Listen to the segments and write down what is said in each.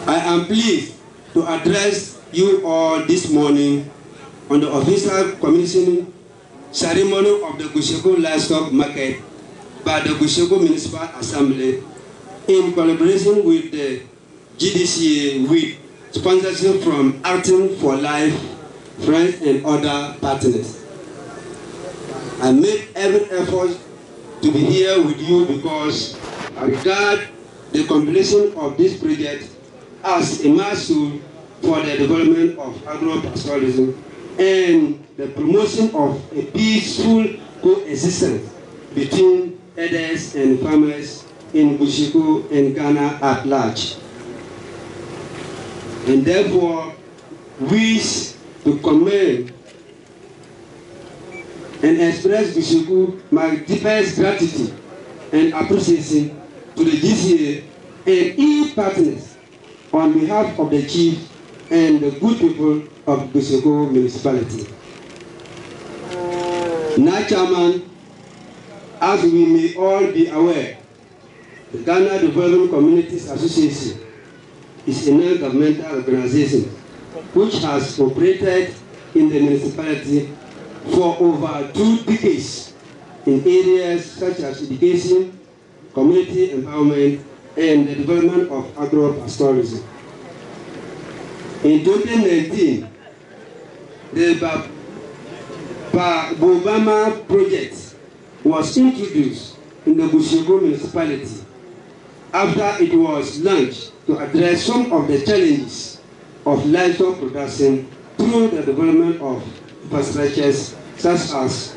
I am pleased to address you all this morning on the official commissioning ceremony of the Gushego Livestock Market by the Gushego Municipal Assembly in collaboration with the GDCA with sponsorship from Acting for Life, friends and other partners. I make every effort to be here with you because I regard the completion of this project as a milestone for the development of agro-pastoralism and the promotion of a peaceful coexistence between herders and farmers in Gushego and Ghana at large. And therefore, wish to commend and express Gushego my deepest gratitude and appreciation to the GCA and its partners on behalf of the chief and the good people of Gushego municipality. Now, Chairman, as we may all be aware, the Ghana Development Communities Association is a non-governmental organization which has operated in the municipality for over 2 decades in areas such as education, community empowerment, and the development of agro-pastoralism. In 2019, the Bobama project was introduced in the Gushego municipality after it was launched to address some of the challenges of livestock production through the development of infrastructures such as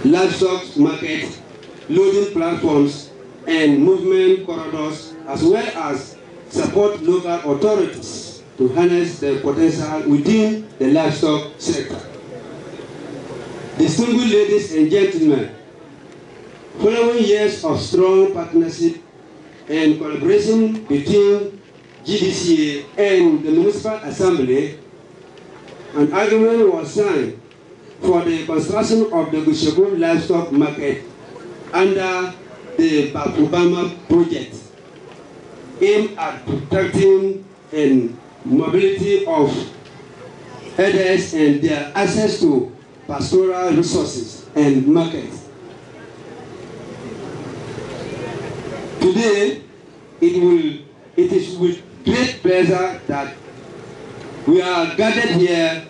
livestock markets, loading platforms, and movement corridors, as well as support local authorities to harness the potential within the livestock sector. Distinguished ladies and gentlemen, following years of strong partnership and collaboration between GDCA and the Municipal Assembly, an agreement was signed for the construction of the Gushego Livestock Market under the Bobama project, aimed at protecting and mobility of herders and their access to pastoral resources and markets. Today, it is with great pleasure that we are gathered here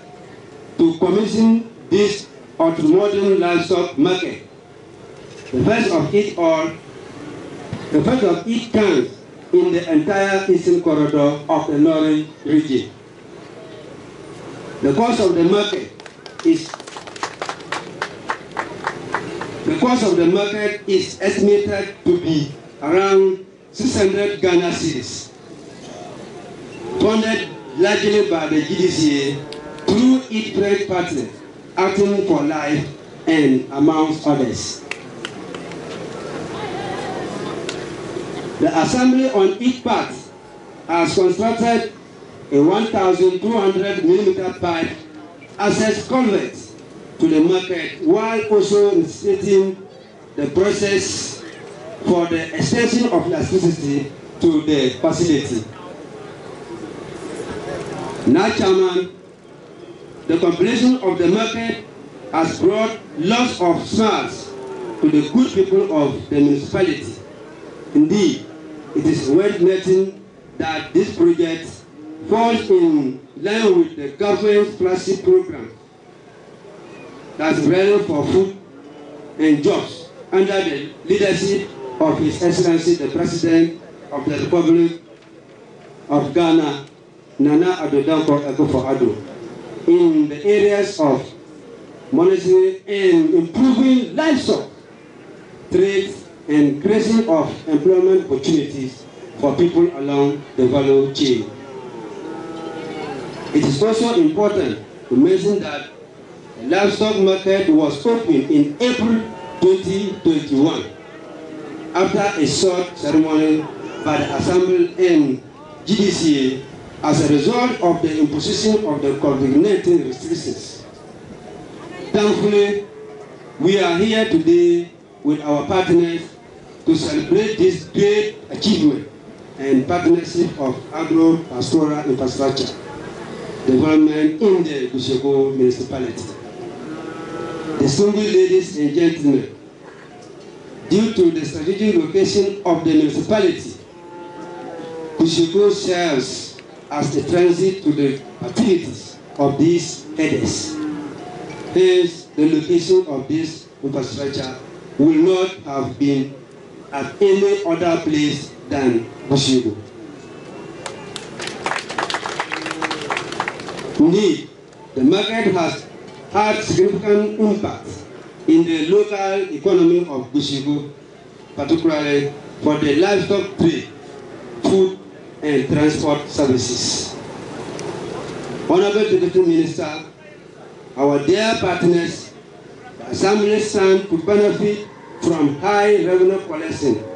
to commission this ultra-modern livestock market, the first of its kind in the entire eastern corridor of the Lorraine region. The cost of the market is estimated to be around 600 Ghana cedis, funded largely by the GDCA through its trade partners, Acting for Life, and amongst others. The Assembly on its part has constructed a 1,200 mm pipe access culvert to the market, while also initiating the process for the extension of electricity to the facility. Now, Chairman, the completion of the market has brought lots of smiles to the good people of the municipality. Indeed, it is worth noting that this project falls in line with the government's flagship program that's running for food and jobs under the leadership of His Excellency the President of the Republic of Ghana, Nana Addo Dankwa Akufo-Addo, in the areas of monitoring and improving livestock trade and creation of employment opportunities for people along the value chain. It is also important to mention that the livestock market was opened in April 2021 after a short ceremony by the Assembly and GDCA as a result of the imposition of the COVID-19 restrictions. Thankfully, we are here today with our partners to celebrate this great achievement and partnership of agro-pastoral infrastructure development in the Bushego municipality. Distinguished ladies and gentlemen, due to the strategic location of the municipality, Bushego serves as a transit to the activities of these headers. Hence, the location of this infrastructure will not have been at any other place than Bushego. Indeed, the market has had significant impact in the local economy of Bushego, particularly for the livestock trade, food, and transport services. Honorable Deputy Minister, our dear partners, the Assembly stand to benefit from high revenue collection